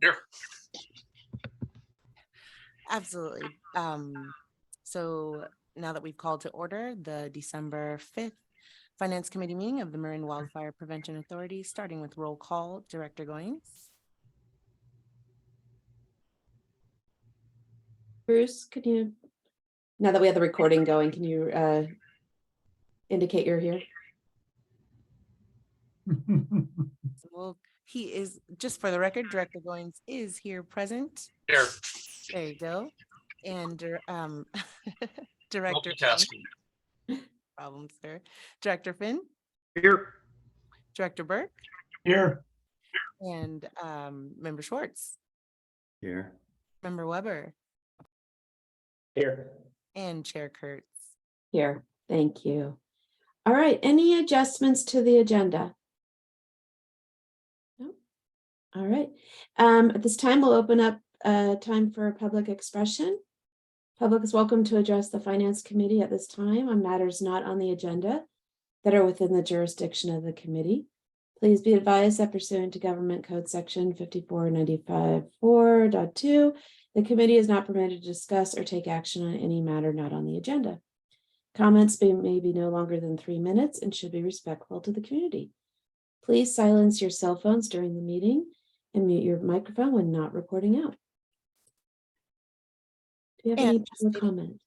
Here. Absolutely. So now that we've called to order the December 5th Finance Committee meeting of the Marin Wildfire Prevention Authority, starting with roll call, Director Goins. Bruce, could you, now that we have the recording going, can you indicate you're here? Well, he is, just for the record, Director Goins is here present. Here. There you go. And Director Multitasking. problem, sir. Director Finn. Here. Director Burke. Here. And Member Schwartz. Here. Member Weber. Here. And Chair Kurtz. Here, thank you. All right, any adjustments to the agenda? No? All right, at this time, we'll open up time for public expression. Public is welcome to address the Finance Committee at this time on matters not on the agenda that are within the jurisdiction of the committee. Please be advised that pursuant to Government Code Section 5495.4.2, the committee is not permitted to discuss or take action on any matter not on the agenda. Comments may be no longer than 3 minutes and should be respectful to the community. Please silence your cell phones during the meeting and mute your microphone when not reporting out. Do you have any public comment?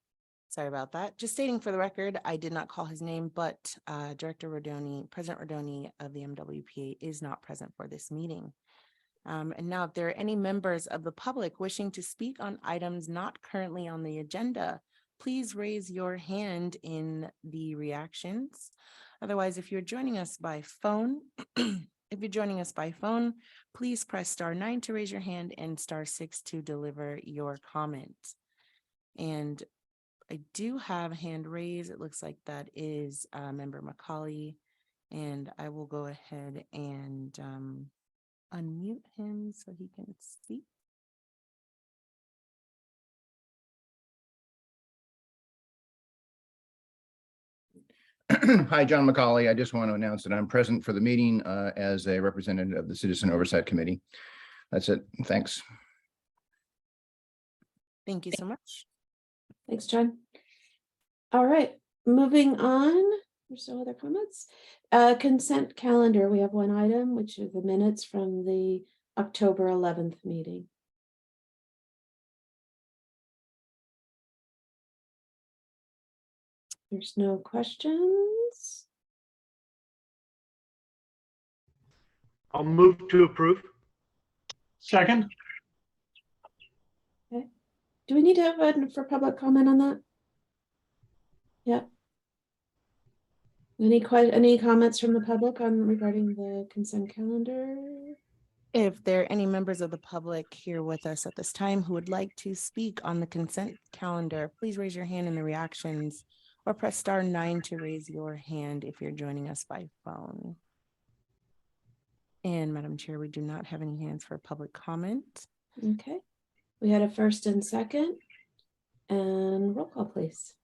Sorry about that. Just stating for the record, I did not call his name, but Director Rodoni, President Rodoni of the MWPA is not present for this meeting. And now if there are any members of the public wishing to speak on items not currently on the agenda, please raise your hand in the reactions. Otherwise, if you're joining us by phone, please press *9 to raise your hand and *6 to deliver your comment. And I do have a hand raised. It looks like that is Member Macaulay, and I will go ahead and unmute him so he can speak. Hi, John Macaulay. I just want to announce that I'm present for the meeting as a representative of the Citizen Oversight Committee. That's it. Thanks. Thank you so much. Thanks, John. All right, moving on. There's no other comments. Consent calendar. We have one item, which are the minutes from the October 11th meeting. There's no questions. I'll move to approve. Second. Okay. Do we need to have one for public comment on that? Yeah. Any comments from the public regarding the consent calendar? If there are any members of the public here with us at this time who would like to speak on the consent calendar, please raise your hand in the reactions or press *9 to raise your hand if you're joining us by phone. And Madam Chair, we do not have any hands for public comment. Okay. We had a first and second. And roll call, please.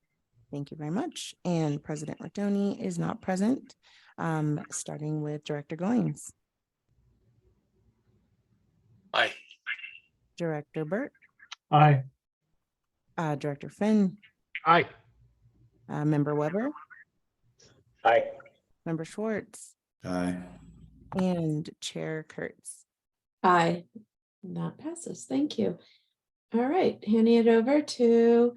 Thank you very much. And President Rodoni is not present, starting with Director Goins. Aye. Director Burke. Aye. Director Finn. Aye. Member Weber. Aye. Member Schwartz. Aye. And Chair Kurtz. Aye. That passes. Thank you. All right, handing it over to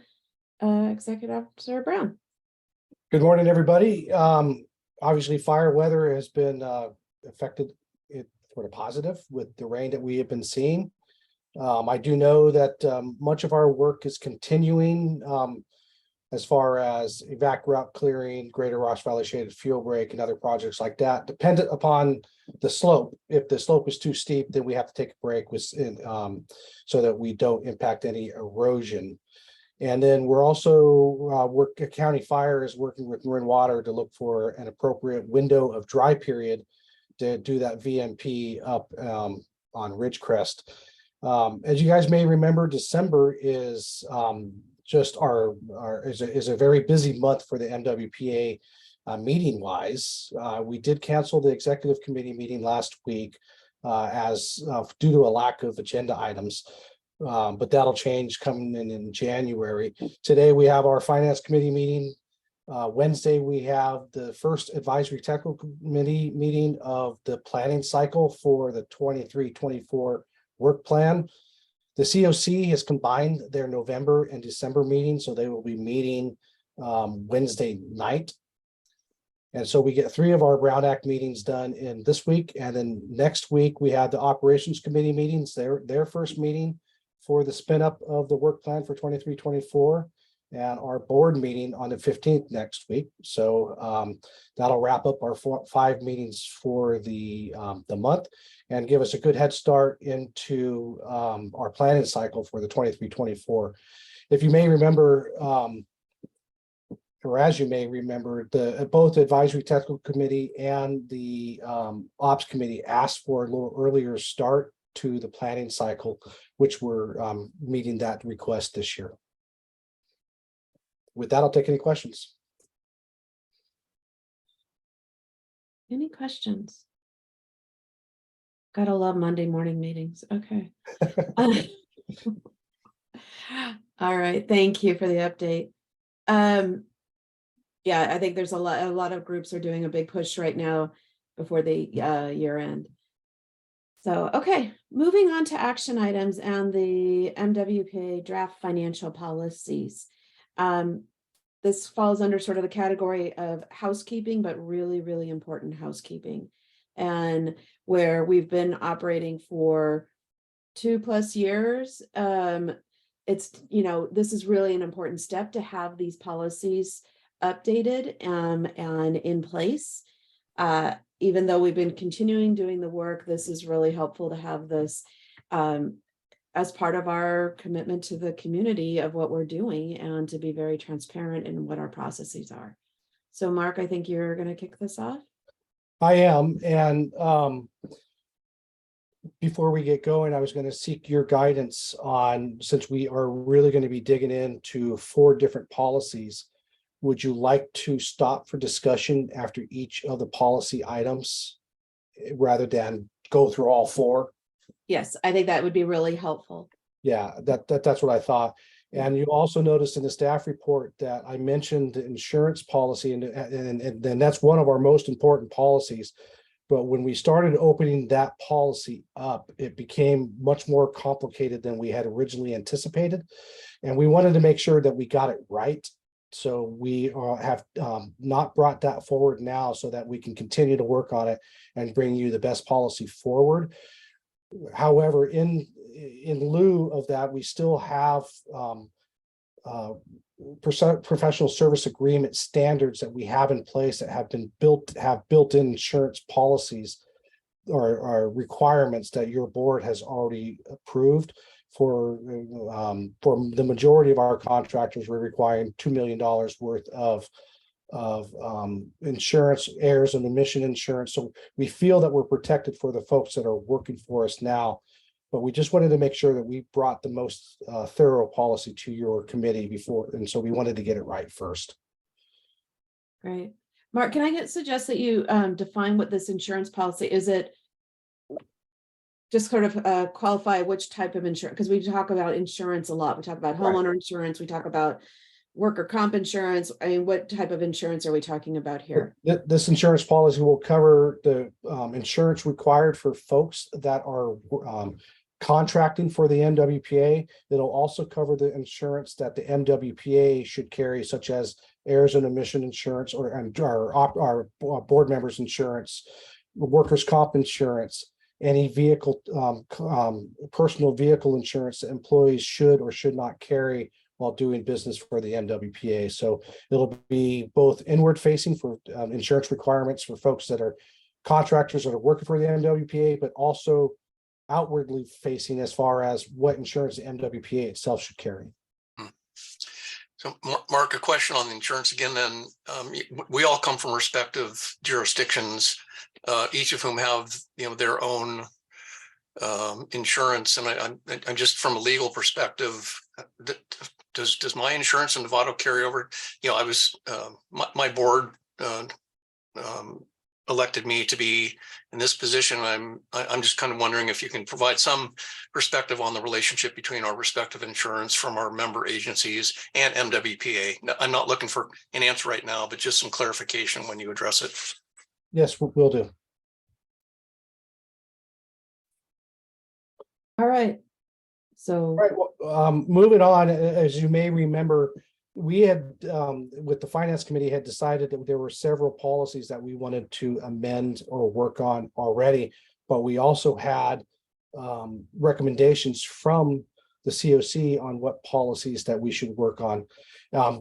Executive Officer Brown. Good morning, everybody. Obviously, fire weather has been affected it sort of positive with the rain that we have been seeing. I do know that much of our work is continuing as far as evac route clearing, Greater Ross Valley Shaded Fuel Break, and other projects like that, dependent upon the slope. If the slope is too steep, then we have to take a break so that we don't impact any erosion. And then we're also County Fire is working with Marin Water to look for an appropriate window of dry period to do that VMP up on Ridgecrest. As you guys may remember, December is just is a very busy month for the MWPA meeting wise. We did cancel the executive committee meeting last week due to a lack of agenda items. But that'll change coming in January. Today, we have our finance committee meeting. Wednesday, we have the first advisory technical committee meeting of the planning cycle for the 23-24 work plan. The COC has combined their November and December meetings, so they will be meeting Wednesday night. And so we get 3 of our Brown Act meetings done in this week. And then next week, we have the operations committee meetings, their first meeting for the spin up of the work plan for 23-24, and our board meeting on the 15th next week. So that'll wrap up our 5 meetings for the month and give us a good head start into our planning cycle for the 23-24. If you may remember, or as you may remember, both the advisory technical committee and the ops committee asked for a little earlier start to the planning cycle, which we're meeting that request this year. With that, I'll take any questions. Any questions? Gotta love Monday morning meetings. Okay. All right. Thank you for the update. Yeah, I think there's a lot of groups are doing a big push right now before the year end. So, okay, moving on to action items and the MWPA draft financial policies. This falls under sort of the category of housekeeping, but really, really important housekeeping. And where we've been operating for 2+ years, it's, this is really an important step to have these policies updated and in place. Even though we've been continuing doing the work, this is really helpful to have this as part of our commitment to the community of what we're doing and to be very transparent in what our processes are. So Mark, I think you're going to kick this off. I am. And before we get going, I was going to seek your guidance on, since we are really going to be digging into 4 different policies, would you like to stop for discussion after each of the policy items rather than go through all 4? Yes, I think that would be really helpful. Yeah, that's what I thought. And you also noticed in the staff report that I mentioned the insurance policy, and that's one of our most important policies. But when we started opening that policy up, it became much more complicated than we had originally anticipated. And we wanted to make sure that we got it right. So we have not brought that forward now so that we can continue to work on it and bring you the best policy forward. However, in lieu of that, we still have professional service agreement standards that we have in place that have built-in insurance policies or requirements that your board has already approved. For the majority of our contractors, we're requiring $2 million worth of insurance, errors and omission insurance. So we feel that we're protected for the folks that are working for us now, but we just wanted to make sure that we brought the most thorough policy to your committee before, and so we wanted to get it right first. Great. Mark, can I suggest that you define what this insurance policy is? It just sort of qualify which type of insurance, because we talk about insurance a lot. We talk about homeowner insurance, we talk about worker comp insurance. I mean, what type of insurance are we talking about here? This insurance policy will cover the insurance required for folks that are contracting for the MWPA. It'll also cover the insurance that the MWPA should carry, such as errors and omission insurance, or our board members insurance, workers comp insurance, any vehicle, personal vehicle insurance that employees should or should not carry while doing business for the MWPA. So it'll be both inward facing for insurance requirements for folks that are contractors that are working for the MWPA, but also outwardly facing as far as what insurance the MWPA itself should carry. So Mark, a question on the insurance again, then. We all come from respective jurisdictions, each of whom have, their own insurance. And I'm just from a legal perspective, does my insurance in Nevada carry over? I was, my board elected me to be in this position. I'm just kind of wondering if you can provide some perspective on the relationship between our respective insurance from our member agencies and MWPA. I'm not looking for an answer right now, but just some clarification when you address it. Yes, we'll do. All right. So, All right, well, moving on, as you may remember, we had, with the finance committee, had decided that there were several policies that we wanted to amend or work on already, but we also had recommendations from the COC on what policies that we should work on.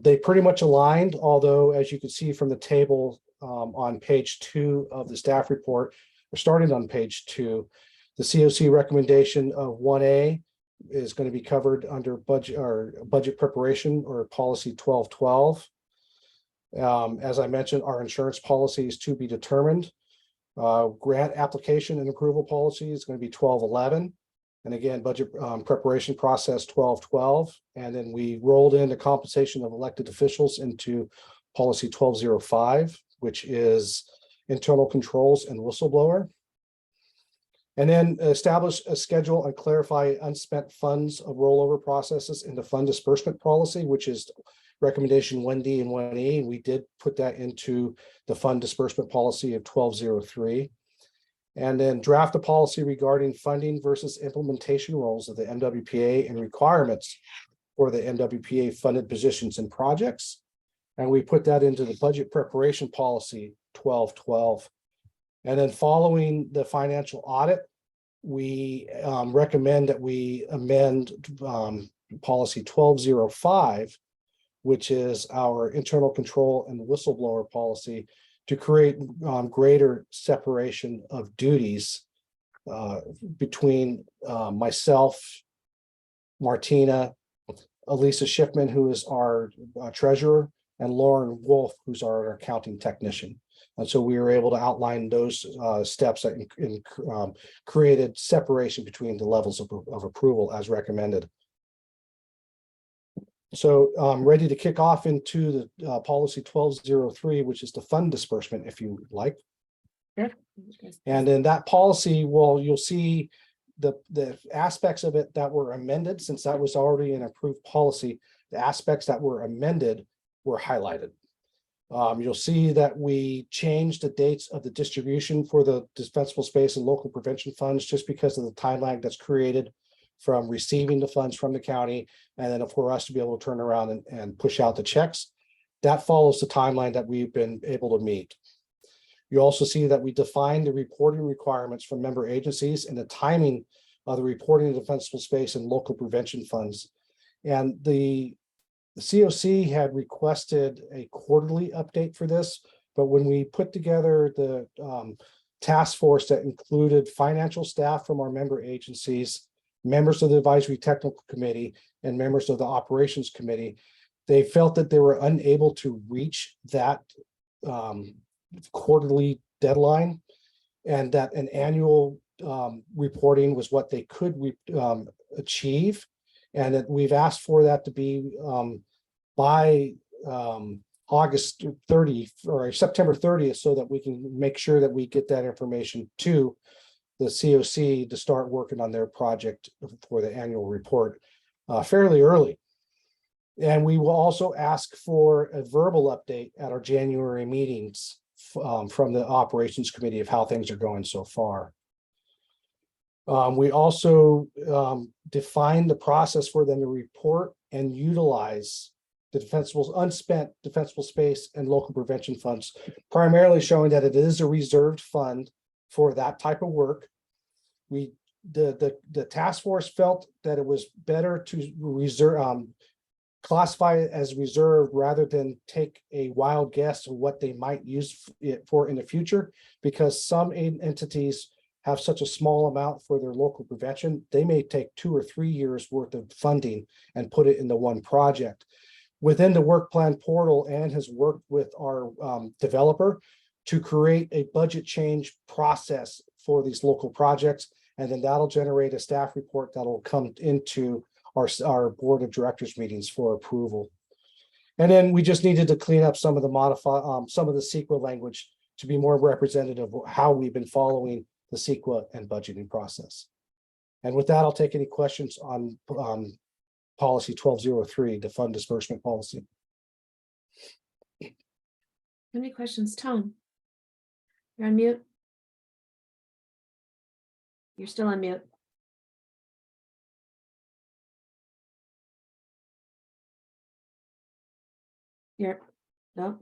They pretty much aligned, although as you can see from the table on page 2 of the staff report, or starting on page 2, the COC recommendation of 1A is going to be covered under budget preparation or policy 1212. As I mentioned, our insurance policy is to be determined. Grant application and approval policy is going to be 1211. And again, budget preparation process 1212. And then we rolled in the compensation of elected officials into policy 1205, which is internal controls and whistleblower. And then establish a schedule and clarify unspent funds of rollover processes in the fund disbursement policy, which is recommendation 1D and 1E. We did put that into the fund disbursement policy of 1203. And then draft a policy regarding funding versus implementation roles of the MWPA and requirements for the MWPA funded positions and projects. And we put that into the budget preparation policy 1212. And then following the financial audit, we recommend that we amend policy 1205, which is our internal control and whistleblower policy, to create greater separation of duties between myself, Martina, Elisa Schiffman, who is our treasurer, and Lauren Wolf, who's our accounting technician. And so we were able to outline those steps that created separation between the levels of approval as recommended. So I'm ready to kick off into the policy 1203, which is the fund disbursement, if you like. Sure. And in that policy, well, you'll see the aspects of it that were amended, since that was already an approved policy. The aspects that were amended were highlighted. You'll see that we changed the dates of the distribution for the dispensable space and local prevention funds just because of the time lag that's created from receiving the funds from the county, and then for us to be able to turn around and push out the checks. That follows the timeline that we've been able to meet. You also see that we defined the reporting requirements for member agencies and the timing of the reporting of defensible space and local prevention funds. And the COC had requested a quarterly update for this, but when we put together the task force that included financial staff from our member agencies, members of the advisory technical committee, and members of the operations committee, they felt that they were unable to reach that quarterly deadline, and that an annual reporting was what they could achieve, and that we've asked for that to be by August 30 or September 30th, so that we can make sure that we get that information to the COC to start working on their project for the annual report fairly early. And we will also ask for a verbal update at our January meetings from the operations committee of how things are going so far. We also defined the process for them to report and utilize the unspent defensible space and local prevention funds, primarily showing that it is a reserved fund for that type of work. The task force felt that it was better to reserve, classify it as reserved rather than take a wild guess of what they might use it for in the future, because some entities have such a small amount for their local prevention, they may take 2 or 3 years worth of funding and put it into one project. Within the work plan portal, Ann has worked with our developer to create a budget change process for these local projects. And then that'll generate a staff report that'll come into our board of directors meetings for approval. And then we just needed to clean up some of the some of the CEQA language to be more representative of how we've been following the CEQA and budgeting process. And with that, I'll take any questions on policy 1203, the fund disbursement policy. Any questions, Tom? You're on mute. You're still on mute. No,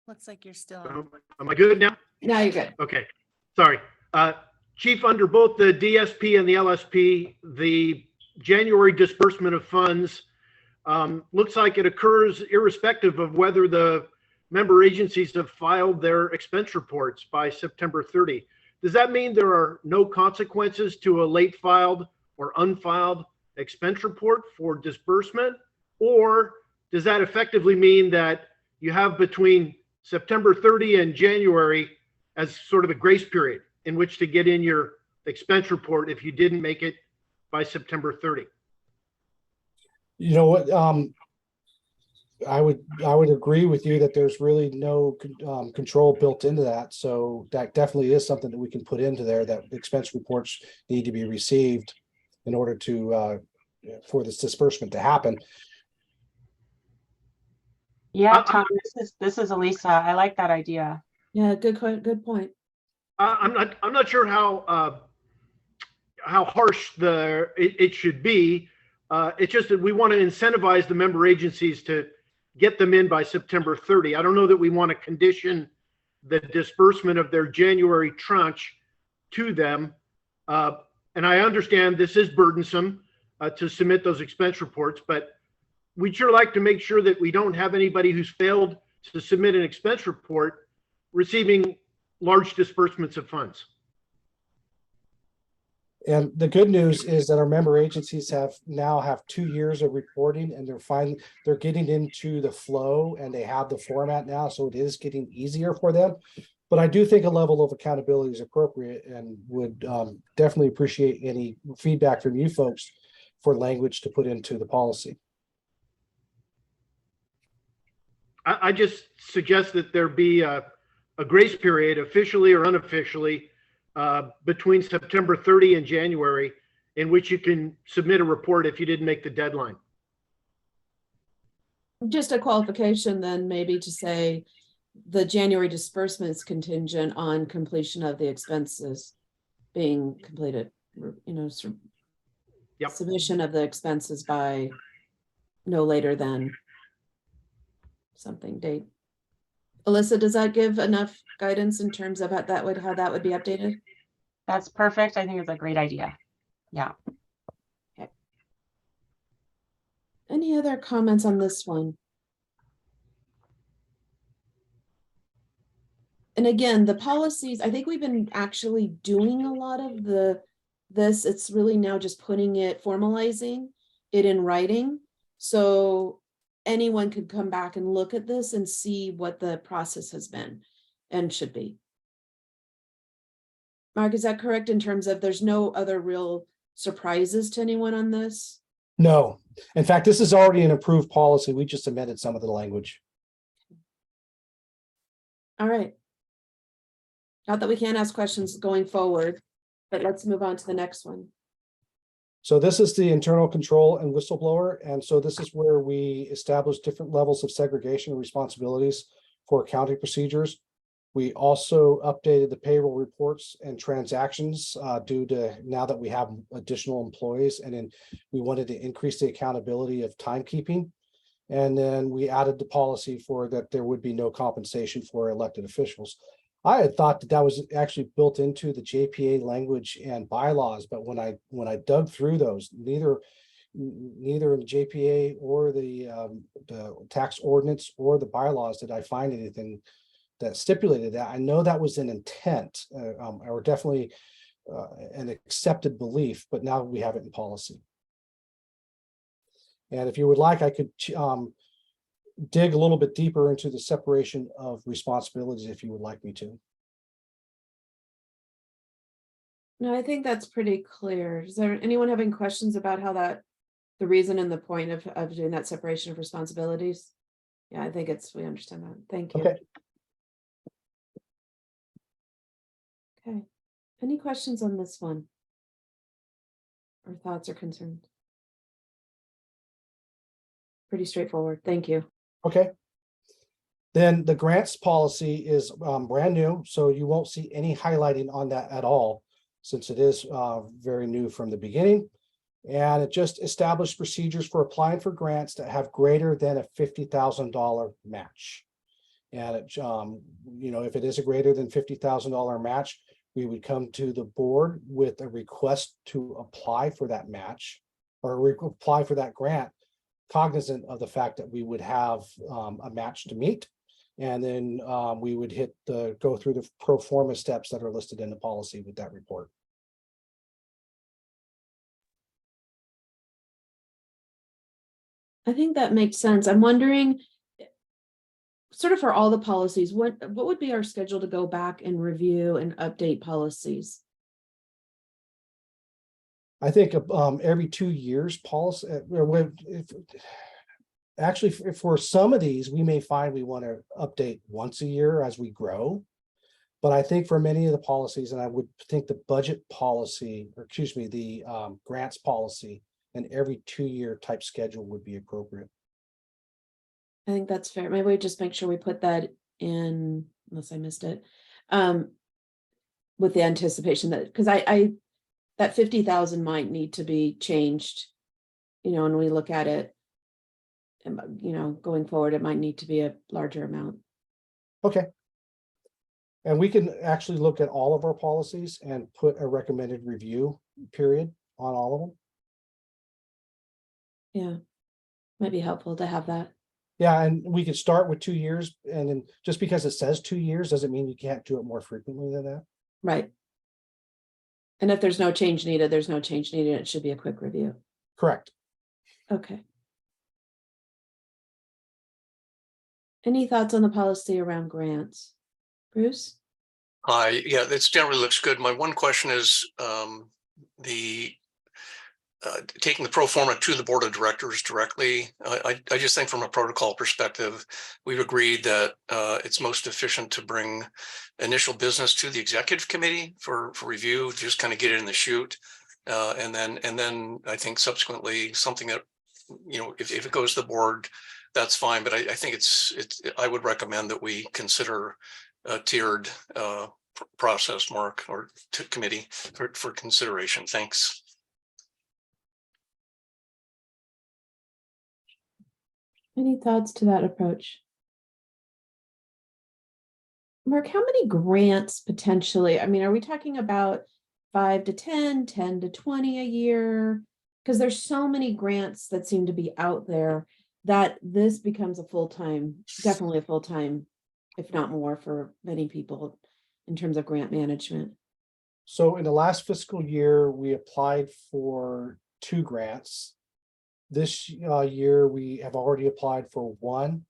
Looks like you're still on. Am I good now? now you're good. Okay, sorry. Chief, under both the DSP and the LSP, the January disbursement of funds looks like it occurs irrespective of whether the member agencies have filed their expense reports by September 30. Does that mean there are no consequences to a late filed or unfiled expense report for disbursement? Or does that effectively mean that you have between September 30 and January as sort of a grace period in which to get in your expense report if you didn't make it by September 30? You know what, I would agree with you that there's really no control built into that. So that definitely is something that we can put into there, that expense reports need to be received in order to for this disbursement to happen. Yeah, Tom, this is Elisa. I like that idea. Yeah, good point. I'm not sure how harsh it should be. It's just that we want to incentivize the member agencies to get them in by September 30. I don't know that we want to condition the disbursement of their January tranche to them. And I understand this is burdensome to submit those expense reports, but we'd sure like to make sure that we don't have anybody who's failed to submit an expense report receiving large disbursements of funds. And the good news is that our member agencies now have 2 years of reporting, and they're getting into the flow, and they have the format now, so it is getting easier for them. But I do think a level of accountability is appropriate, and would definitely appreciate any feedback from you folks for language to put into the policy. I just suggest that there be a grace period, officially or unofficially, between September 30 and January, in which you can submit a report if you didn't make the deadline. Just a qualification then, maybe to say the January disbursements contingent on completion of the expenses being completed, Yep. Submission of the expenses by no later than something date. Alyssa, does that give enough guidance in terms of how that would be updated? That's perfect. I think it's a great idea. Yeah. Okay. Any other comments on this one? And again, the policies, I think we've been actually doing a lot of this. It's really now just formalizing it in writing. So anyone could come back and look at this and see what the process has been and should be. Mark, is that correct in terms of there's no other real surprises to anyone on this? No, in fact, this is already an approved policy. We just amended some of the language. All right. Not that we can't ask questions going forward, but let's move on to the next one. So this is the internal control and whistleblower. And so this is where we establish different levels of segregation and responsibilities for accounting procedures. We also updated the payroll reports and transactions due to now that we have additional employees, and then we wanted to increase the accountability of timekeeping. And then we added the policy for that there would be no compensation for elected officials. I had thought that was actually built into the JPA language and bylaws, but when I dug through those, neither in the JPA or the tax ordinance or the bylaws did I find anything that stipulated that. I know that was an intent or definitely an accepted belief, but now we have it in policy. And if you would like, I could dig a little bit deeper into the separation of responsibilities if you would like me to. No, I think that's pretty clear. Is there anyone having questions about how the reason and the point of doing that separation of responsibilities? Yeah, I think we understand that. Thank you. Okay. Okay. Any questions on this one? Or thoughts or concerns? Pretty straightforward. Thank you. Okay. Then the grants policy is brand new, so you won't see any highlighting on that at all, since it is very new from the beginning. And it just established procedures for applying for grants that have greater than a $50,000 match. And it, if it is a greater than $50,000 match, we would come to the board with a request to apply for that match or apply for that grant, cognizant of the fact that we would have a match to meet. And then we would go through the pro forma steps that are listed in the policy with that report. I think that makes sense. I'm wondering, sort of for all the policies, what would be our schedule to go back and review and update policies? I think every 2 years policy, actually, for some of these, we may find we want to update once a year as we grow. But I think for many of the policies, and I would think the budget policy, or excuse me, the grants policy, and every 2-year type schedule would be appropriate. I think that's fair. Maybe we just make sure we put that in, unless I missed it, with the anticipation that, because that 50,000 might need to be changed, when we look at it, and, going forward, it might need to be a larger amount. Okay. And we can actually look at all of our policies and put a recommended review period on all of them. Yeah, might be helpful to have that. Yeah, and we could start with 2 years, and then just because it says 2 years doesn't mean you can't do it more frequently than that. Right. And if there's no change needed, there's no change needed. It should be a quick review. Correct. Okay. Any thoughts on the policy around grants? Bruce? Yeah, this generally looks good. My one question is taking the pro forma to the board of directors directly. I just think from a protocol perspective, we've agreed that it's most efficient to bring initial business to the executive committee for review, just kind of get it in the chute. And then I think subsequently something that, if it goes to the board, that's fine. But I think I would recommend that we consider a tiered process, Mark, or committee for consideration. Thanks. Any thoughts to that approach? Mark, how many grants potentially? I mean, are we talking about 5 to 10, 10 to 20 a year? Because there's so many grants that seem to be out there that this becomes definitely a full-time, if not more, for many people in terms of grant management. So in the last fiscal year, we applied for 2 grants. This year, we have already applied for 1.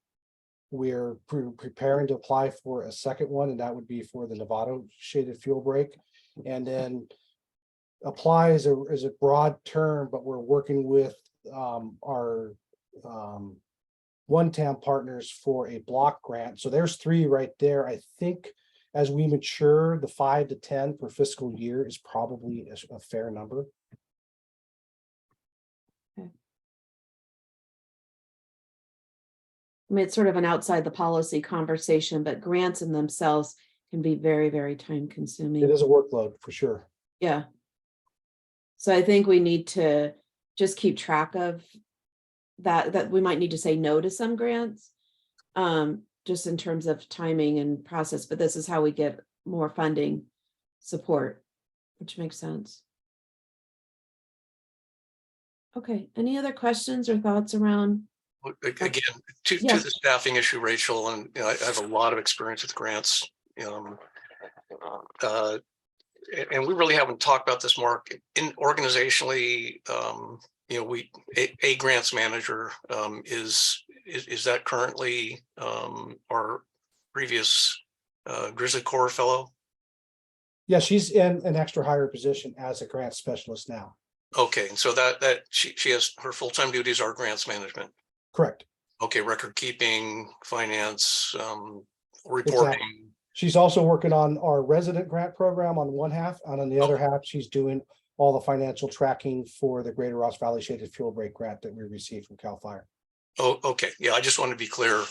We're preparing to apply for a second one, and that would be for the Nevada shaded fuel break. And then apply is a broad term, but we're working with our one-time partners for a block grant. So there's 3 right there. I think as we mature, the 5 to 10 per fiscal year is probably a fair number. I mean, it's sort of an outside the policy conversation, but grants in themselves can be very, very time consuming. It is a workload for sure. Yeah. So I think we need to just keep track of that we might need to say no to some grants, just in terms of timing and process, but this is how we get more funding support, which makes sense. Okay, any other questions or thoughts around? Again, to the staffing issue, Rachel, and I have a lot of experience with grants. And we really haven't talked about this, Mark. Organizationally, a grants manager is that currently our previous Grizzly Corps fellow? Yeah, she's in an extra higher position as a grant specialist now. Okay, and so that she has her full-time duties are grants management. Correct. Okay, record keeping, finance, reporting. She's also working on our resident grant program on one half, and on the other half, she's doing all the financial tracking for the Greater Ross Valley Shaded Fuel Break grant that we received from CAL FIRE. Oh, okay. Yeah, I just want to be clear.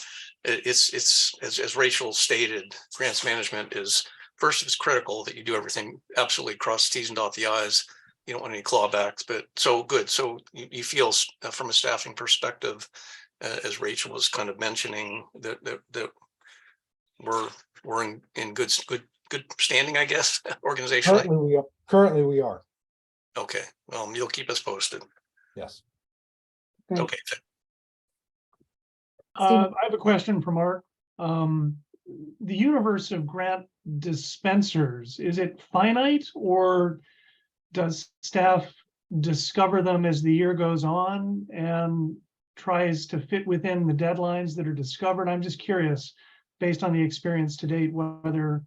It's as Rachel stated, grants management is first, it's critical that you do everything absolutely cross the T's and dot the I's. You don't want any clawbacks, but so good. So you feel from a staffing perspective, as Rachel was kind of mentioning, that we're in good standing, I guess, organizationally. Currently we are. Okay, well, you'll keep us posted. Yes. Great. Okay. Steve? I have a question for Mark. The universe of grant dispensers, is it finite, or does staff discover them as the year goes on and tries to fit within the deadlines that are discovered? I'm just curious, based on the experience to date, whether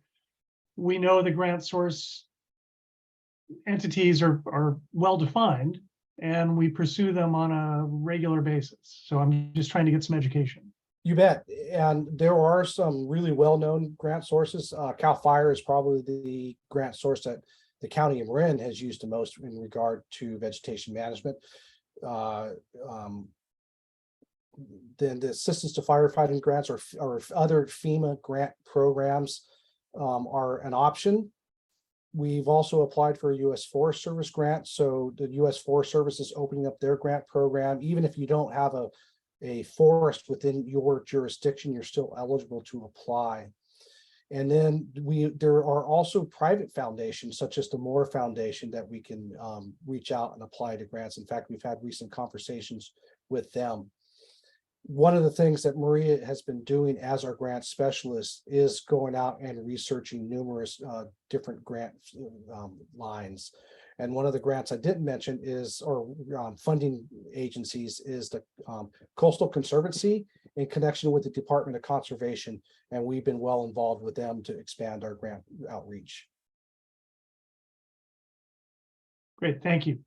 we know the grant source entities are well defined and we pursue them on a regular basis. So I'm just trying to get some education. You bet. And there are some really well-known grant sources. CAL FIRE is probably the grant source that the county of Marin has used the most in regard to vegetation management. Then the assistance to firefighting grants or other FEMA grant programs are an option. We've also applied for a U.S. Forest Service grant. So the U.S. Forest Service is opening up their grant program. Even if you don't have a forest within your jurisdiction, you're still eligible to apply. And then there are also private foundations such as the Moore Foundation that we can reach out and apply to grants. In fact, we've had recent conversations with them. One of the things that Maria has been doing as our grant specialist is going out and researching numerous different grant lines. And one of the grants I didn't mention is, or funding agencies, is the Coastal Conservancy in connection with the Department of Conservation. And we've been well involved with them to expand our grant outreach. Great, thank you.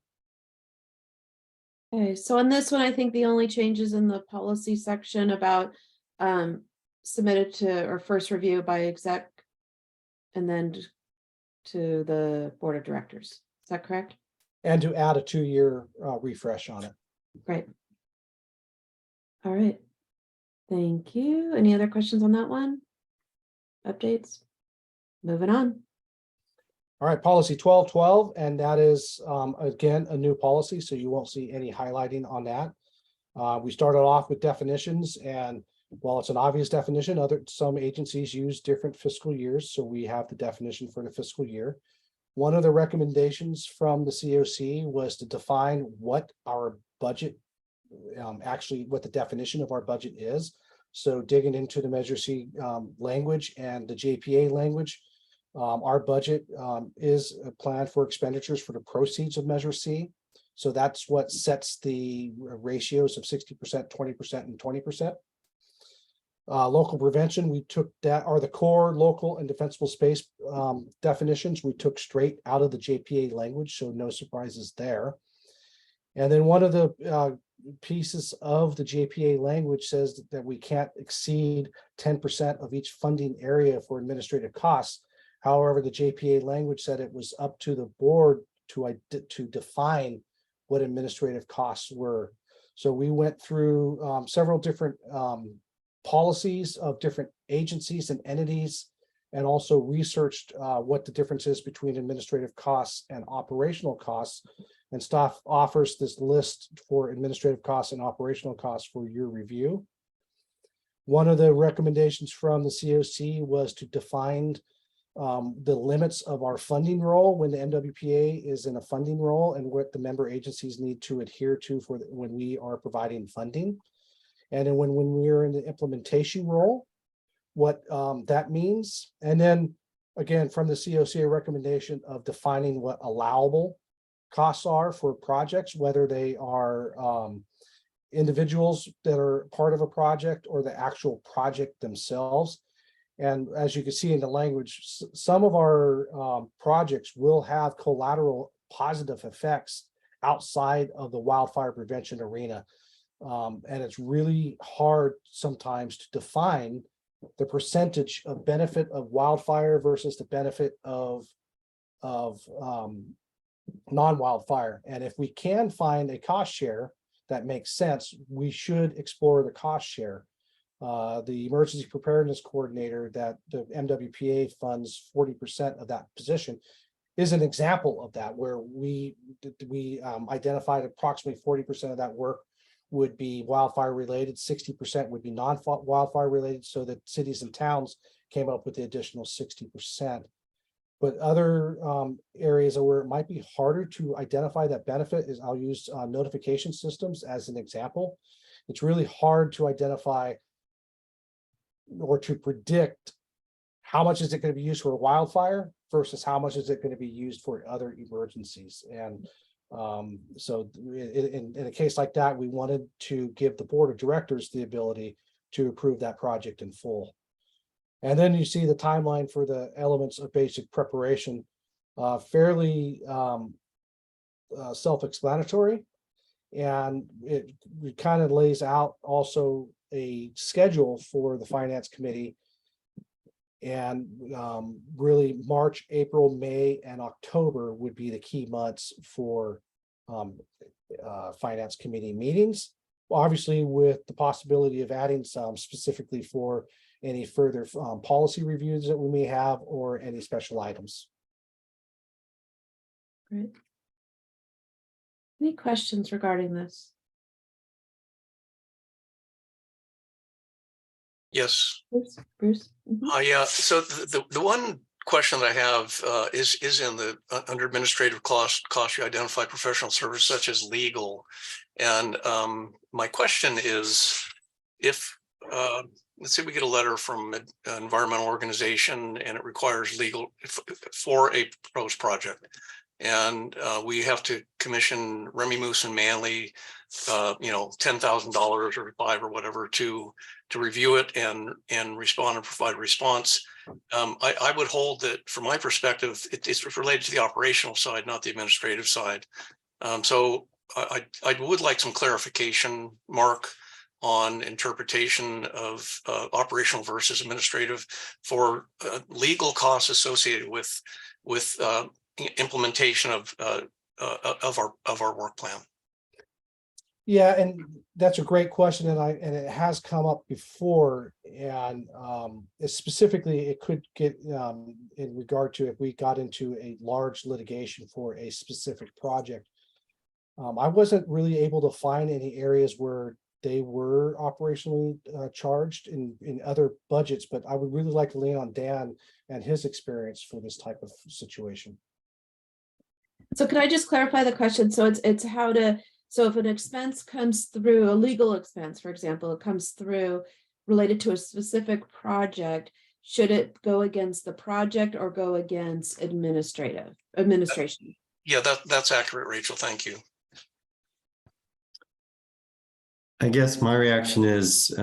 Okay, so on this one, I think the only changes in the policy section about submitted to or first review by exec and then to the board of directors. Is that correct? And to add a 2-year refresh on it. Great. All right. Thank you. Any other questions on that one? Updates? Moving on. All right, policy 1212, and that is, again, a new policy, so you won't see any highlighting on that. We started off with definitions, and while it's an obvious definition, some agencies use different fiscal years, so we have the definition for the fiscal year. One of the recommendations from the COC was to define what our budget, actually what the definition of our budget is. So digging into the Measure C language and the JPA language, our budget is a plan for expenditures for the proceeds of Measure C. So that's what sets the ratios of 60%, 20%, and 20%. Local prevention, we took that, are the core local and defensible space definitions we took straight out of the JPA language, so no surprises there. And then one of the pieces of the JPA language says that we can't exceed 10% of each funding area for administrative costs. However, the JPA language said it was up to the board to define what administrative costs were. So we went through several different policies of different agencies and entities, and also researched what the difference is between administrative costs and operational costs. And staff offers this list for administrative costs and operational costs for your review. One of the recommendations from the COC was to define the limits of our funding role when the MWPA is in a funding role, and what the member agencies need to adhere to for when we are providing funding. And then when we're in the implementation role, what that means. And then again, from the COC, a recommendation of defining what allowable costs are for projects, whether they are individuals that are part of a project or the actual project themselves. And as you can see in the language, some of our projects will have collateral positive effects outside of the wildfire prevention arena. And it's really hard sometimes to define the percentage of benefit of wildfire versus the benefit of non-wildfire. And if we can find a cost share that makes sense, we should explore the cost share. The emergency preparedness coordinator that the MWPA funds 40% of that position is an example of that, where we identified approximately 40% of that work would be wildfire related, 60% would be non-wildfire related, so that cities and towns came up with the additional 60%. But other areas where it might be harder to identify that benefit is, I'll use notification systems as an example. It's really hard to identify or to predict how much is it going to be used for a wildfire versus how much is it going to be used for other emergencies. And so in a case like that, we wanted to give the board of directors the ability to approve that project in full. And then you see the timeline for the elements of basic preparation, fairly self-explanatory. And it kind of lays out also a schedule for the finance committee. And really March, April, May, and October would be the key months for finance committee meetings, obviously with the possibility of adding some specifically for any further policy reviews that we may have or any special items. Great. Any questions regarding this? Yes. Bruce? Mhm. Yeah. So the one question that I have is in the under administrative cost you identify professional services such as legal, and my question is, if let's say we get a letter from an environmental organization and it requires legal for a proposed project, and we have to commission Remy Moose and Manley, $10,000 or $5 or whatever to review it and respond and provide a response. I would hold that from my perspective, it's related to the operational side, not the administrative side. So I would like some clarification, Mark, on interpretation of operational versus administrative for legal costs associated with implementation of our work plan. Yeah, and that's a great question, and it has come up before, and specifically it could get in regard to if we got into a large litigation for a specific project. I wasn't really able to find any areas where they were operationally charged in other budgets, but I would really like to lean on Dan and his experience for this type of situation. So could I just clarify the question? So it's how to, so if an expense comes through, a legal expense, for example, it comes through related to a specific project, should it go against the project or go against administration? Yeah, that's accurate, Rachel. Thank you. I guess my reaction is,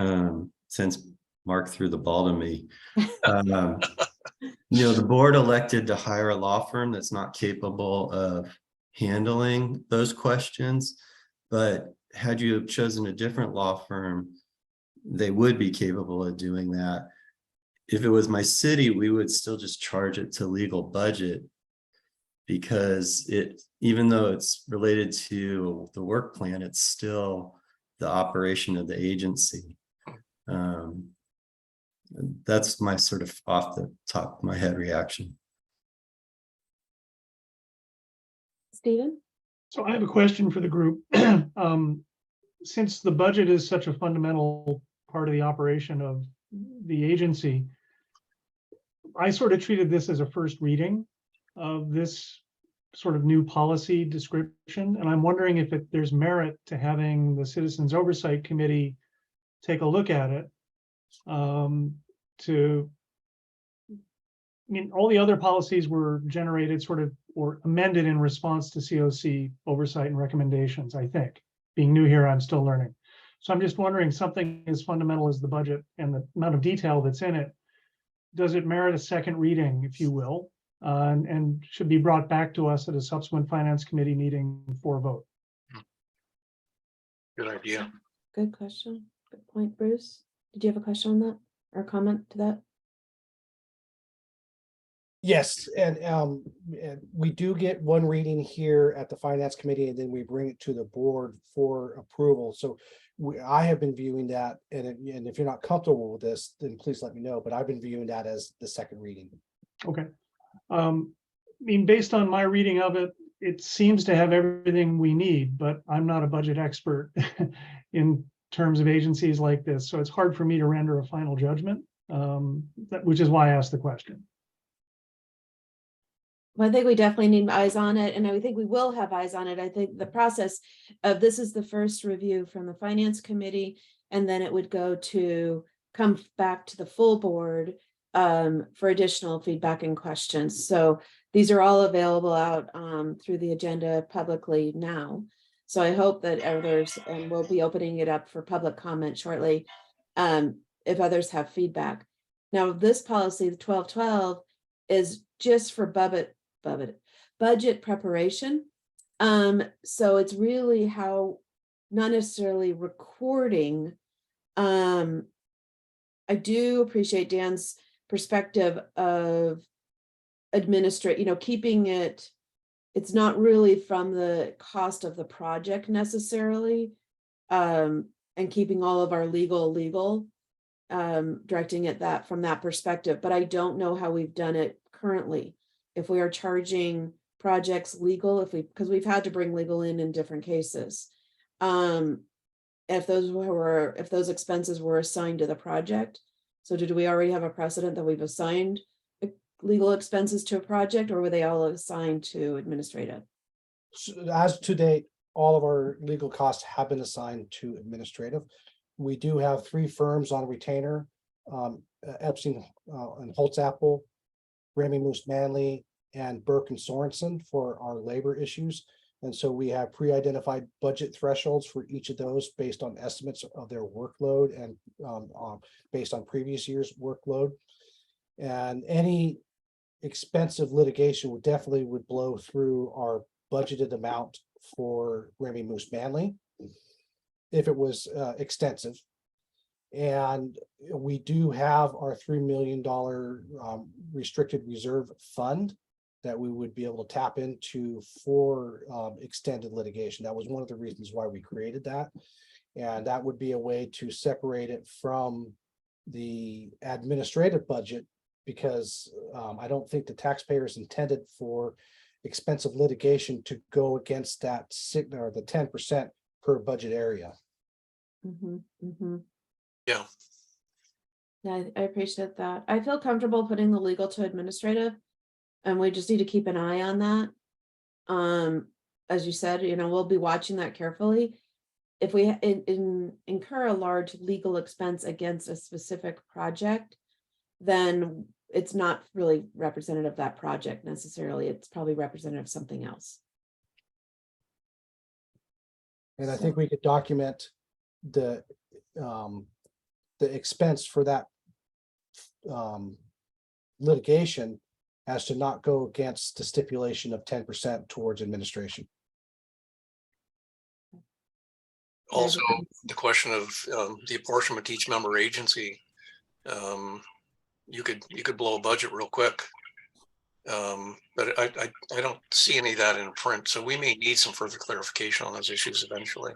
since Mark threw the ball to me, the board elected to hire a law firm that's not capable of handling those questions. But had you have chosen a different law firm, they would be capable of doing that. If it was my city, we would still just charge it to legal budget, because even though it's related to the work plan, it's still the operation of the agency. That's my sort of off the top of my head reaction. Stephen? So I have a question for the group. Since the budget is such a fundamental part of the operation of the agency, I sort of treated this as a first reading of this sort of new policy description. And I'm wondering if there's merit to having the Citizens Oversight Committee take a look at it. All the other policies were generated sort of or amended in response to COC oversight and recommendations, I think. Being new here, I'm still learning. So I'm just wondering, something as fundamental as the budget and the amount of detail that's in it, does it merit a second reading, if you will, and should be brought back to us at a subsequent finance committee meeting for a vote? Good idea. Good question. Good point, Bruce. Did you have a question on that? or comment to that? Yes, and we do get one reading here at the Finance Committee, and then we bring it to the board for approval. So I have been viewing that, and if you're not comfortable with this, then please let me know, but I've been viewing that as the second reading. Okay. I mean, based on my reading of it, it seems to have everything we need, but I'm not a budget expert in terms of agencies like this, so it's hard for me to render a final judgment, which is why I asked the question. Well, I think we definitely need eyes on it, and I think we will have eyes on it. I think the process of this is the first review from the Finance Committee, and then it would come back to the full board for additional feedback and questions. So these are all available out through the agenda publicly now. So I hope that others, and we'll be opening it up for public comment shortly, if others have feedback. Now, this policy, the 1212, is just for budget preparation. So it's really how, not necessarily recording. I do appreciate Dan's perspective of keeping it's not really from the cost of the project necessarily, and keeping all of our legal, directing it from that perspective. But I don't know how we've done it currently. If we are charging projects legal, because we've had to bring legal in different cases. If those expenses were assigned to the project. So did we already have a precedent that we've assigned legal expenses to a project, or were they all assigned to administrative? So as to date, all of our legal costs have been assigned to administrative. We do have 3 firms on retainer, Epstein and Holtzapfel, Ramey Moose Manley, and Burke and Sorensen for our labor issues. And so we have pre-identified budget thresholds for each of those based on estimates of their workload and based on previous year's workload. And any expensive litigation would blow through our budgeted amount for Ramey Moose Manley if it was extensive. And we do have our $3 million restricted reserve fund that we would be able to tap into for extended litigation. That was one of the reasons why we created that. And that would be a way to separate it from the administrative budget, because I don't think the taxpayers intended for expensive litigation to go against that or the 10% per budget area. Yeah. Yeah, I appreciate that. I feel comfortable putting the legal to administrative, and we just need to keep an eye on that. As you said, we'll be watching that carefully. If we incur a large legal expense against a specific project, then it's not really representative of that project necessarily. It's probably representative of something else. And I think we could document the expense for that litigation as to not go against the stipulation of 10% towards administration. Also, the question of the apportionment to each member agency, you could blow a budget real quick. But I don't see any of that in print, so we may need some further clarification on those issues eventually.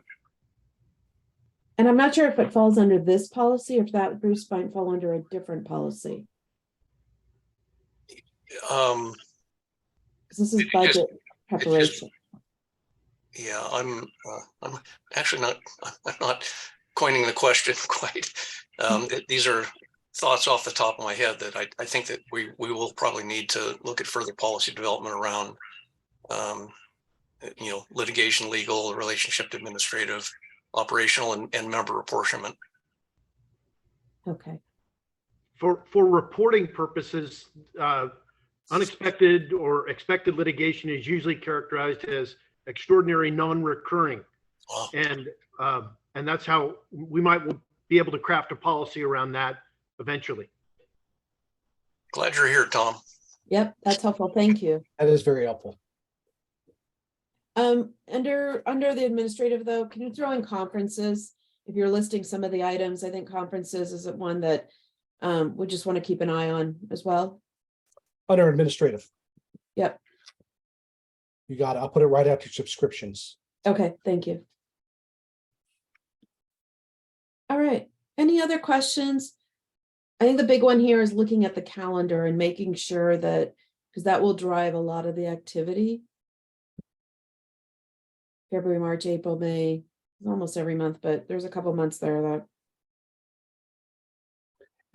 And I'm not sure if it falls under this policy or if that Bruce might fall under a different policy. Because this is budget preparation. Yeah, I'm actually not. I'm not coining the question quite. These are thoughts off the top of my head that I think that we will probably need to look at further policy development around, litigation, legal, relationship to administrative, operational, and member apportionment. Okay. For reporting purposes, unexpected or expected litigation is usually characterized as extraordinary non-recurring. Wow. And that's how we might be able to craft a policy around that eventually. Glad you're here, Tom. Yep, that's helpful. Thank you. That is very helpful. Under the administrative though, can you throw in conferences? If you're listing some of the items, I think conferences is one that we just want to keep an eye on as well. Under administrative. Yep. You got it. I'll put it right after subscriptions. Okay, thank you. All right, any other questions? I think the big one here is looking at the calendar and making sure that, because that will drive a lot of the activity. February, March, April, May, almost every month, but there's a couple months there that.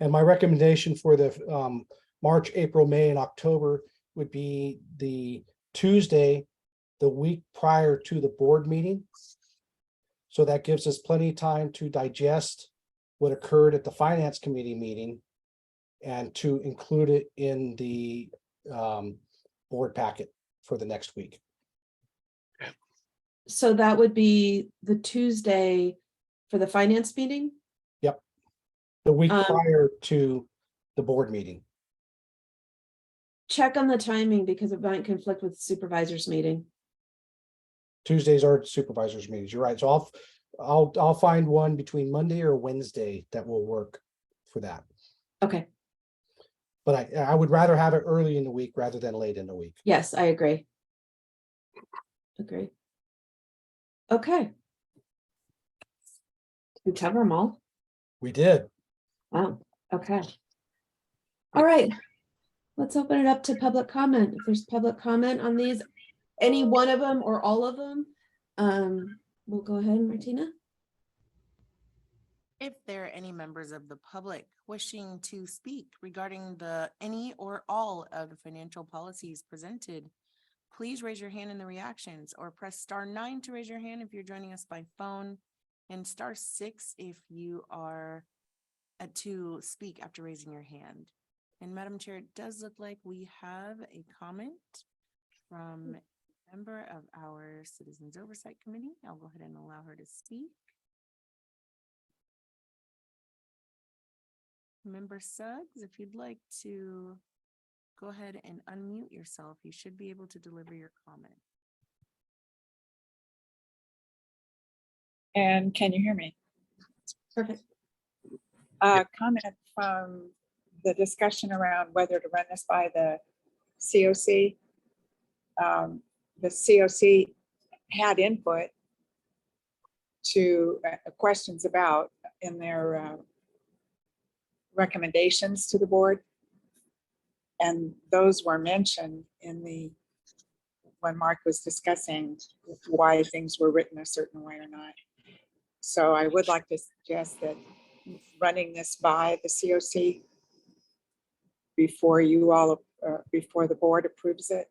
And my recommendation for the March, April, May, and October would be the Tuesday, the week prior to the board meeting. So that gives us plenty of time to digest what occurred at the finance committee meeting and to include it in the board packet for the next week. So that would be the Tuesday for the finance meeting? Yep. The week prior to the board meeting. Check on the timing because it might conflict with supervisors meeting. Tuesdays are supervisors meetings. You're right. So I'll find one between Monday or Wednesday that will work for that. Okay, But I would rather have it early in the week rather than late in the week. yes, I agree. Agree. Okay. Did we cover them all? We did. Wow, okay. All right, let's open it up to public comment. If there's public comment on these, any one of them or all of them, we'll go ahead, Martina. If there are any members of the public wishing to speak regarding any or all of the financial policies presented, please raise your hand in the reactions or press *9 to raise your hand if you're joining us by phone, and *6 if you are to speak after raising your hand. And Madam Chair, it does look like we have a comment from a member of our Citizens Oversight Committee. I'll go ahead and allow her to speak. Member Suggs, if you'd like to go ahead and unmute yourself, you should be able to deliver your comment. And can you hear me? Perfect. Comment from the discussion around whether to run this by the COC. The COC had input to questions about in their recommendations to the board. And those were mentioned in when Mark was discussing why things were written a certain way or not. So I would like to suggest that running this by the COC before you all, before the board approves it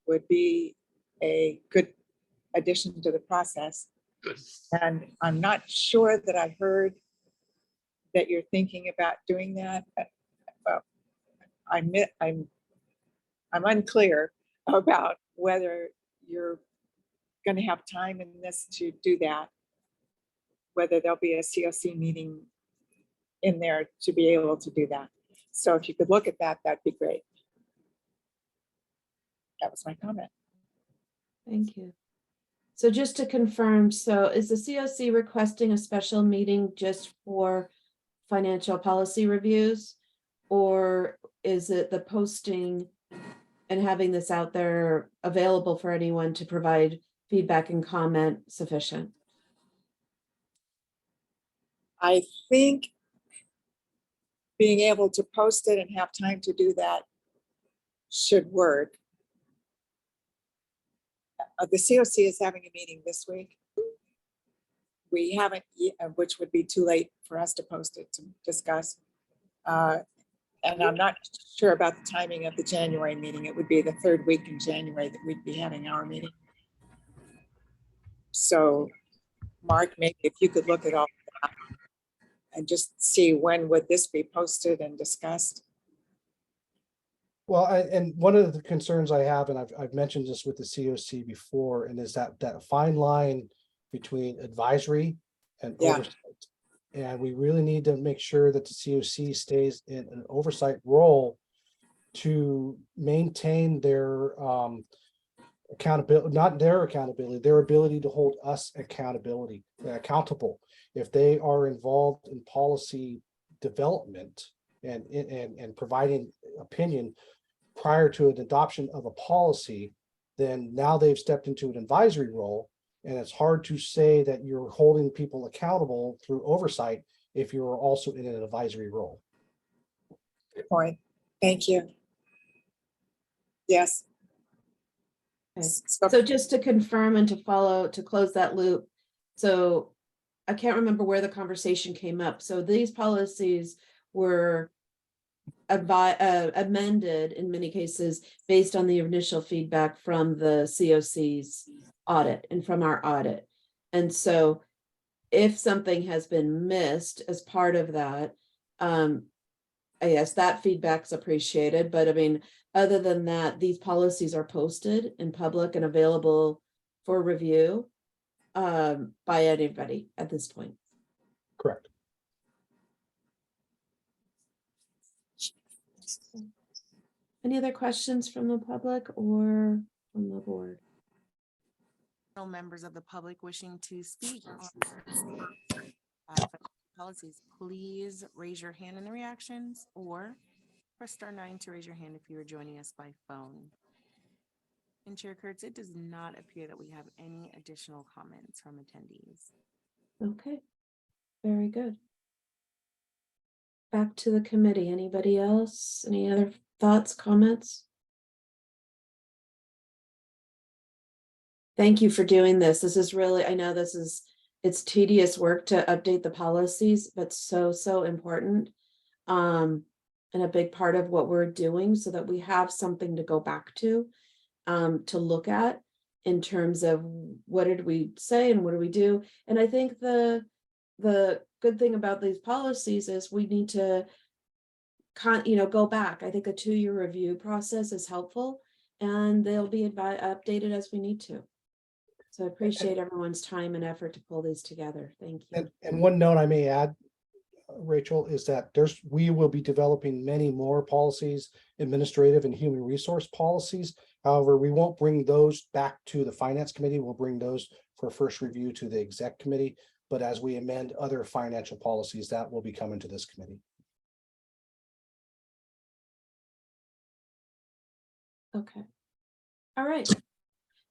would be a good addition to the process. Good. And I'm not sure that I heard that you're thinking about doing that. Well, I'm unclear about whether you're going to have time in this to do that, whether there'll be a COC meeting in there to be able to do that. So if you could look at that, that'd be great. That was my comment. Thank you. So just to confirm, so is the COC requesting a special meeting just for financial policy reviews? Or is it the posting and having this out there available for anyone to provide feedback and comment sufficient? I think being able to post it and have time to do that should work. The COC is having a meeting this week. We haven't, which would be too late for us to post it to discuss. And I'm not sure about the timing of the January meeting. It would be the third week in January that we'd be having our meeting. So Mark, maybe if you could look at all of that and just see when would this be posted and discussed. Well, and one of the concerns I have, and I've mentioned this with the COC before, and is that fine line between advisory and oversight. And we really need to make sure that the COC stays in an oversight role to maintain their accountability, not their accountability, their ability to hold us accountable. If they are involved in policy development, and providing opinion prior to an adoption of a policy, then now they've stepped into an advisory role. And it's hard to say that you're holding people accountable through oversight if you're also in an advisory role. Good point. Thank you. Yes. Okay. So So just to confirm and to close that loop. So I can't remember where the conversation came up. So these policies were amended in many cases based on the initial feedback from the COC's audit and from our audit. And so if something has been missed as part of that, I guess that feedback's appreciated, but I mean, other than that, these policies are posted in public and available for review by anybody at this point. Correct. Any other questions from the public or from the board? No members of the public wishing to speak on policies, please raise your hand in the reactions or press *9 to raise your hand if you are joining us by phone. And Chair Kurtz, it does not appear that we have any additional comments from attendees. Okay, very good. Back to the committee. Anybody else? Any other thoughts, comments? Thank you for doing this. This is really, I know it's tedious work to update the policies, but so important. And a big part of what we're doing so that we have something to go back to look at in terms of what did we say and what do we do. And I think the good thing about these policies is we need to go back. I think a 2-year review process is helpful and they'll be updated as we need to. So I appreciate everyone's time and effort to pull these together. Thank you. And one note I may add, Rachel, is that we will be developing many more policies, administrative and human resource policies. However, we won't bring those back to the finance committee. We'll bring those for first review to the exec committee. But as we amend other financial policies, that will be coming to this committee. Okay. All right.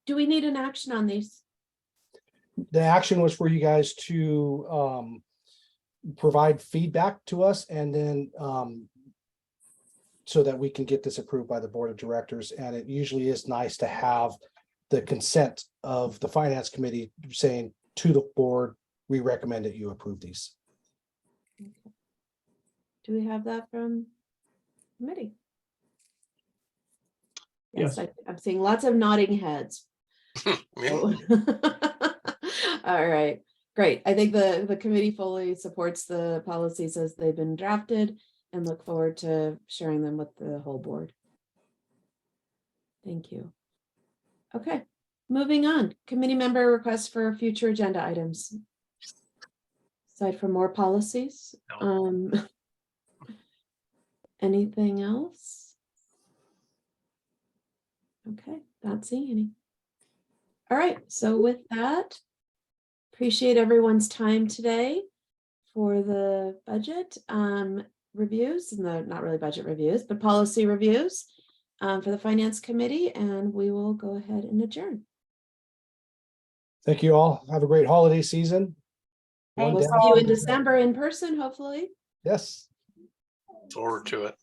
Do we need an action on these? The action was for you guys to provide feedback to us and then so that we can get this approved by the board of directors. And it usually is nice to have the consent of the finance committee saying to the board, we recommend that you approve these. Okay. Do we have that from committee? Yes, Yes. I'm seeing lots of nodding heads. Yeah. All right, great. I think the committee fully supports the policies as they've been drafted and look forward to sharing them with the whole board. Thank you. Okay, moving on. Committee member requests for future agenda items. Aside from more policies, anything else? Okay, not seeing any. All right, so with that, appreciate everyone's time today for the budget reviews, and not really budget reviews, but policy reviews for the finance committee, and we will go ahead and adjourn. Thank you all. Have a great holiday season. Thank We'll One see you down. in December in person, hopefully. Yes. Forward to it.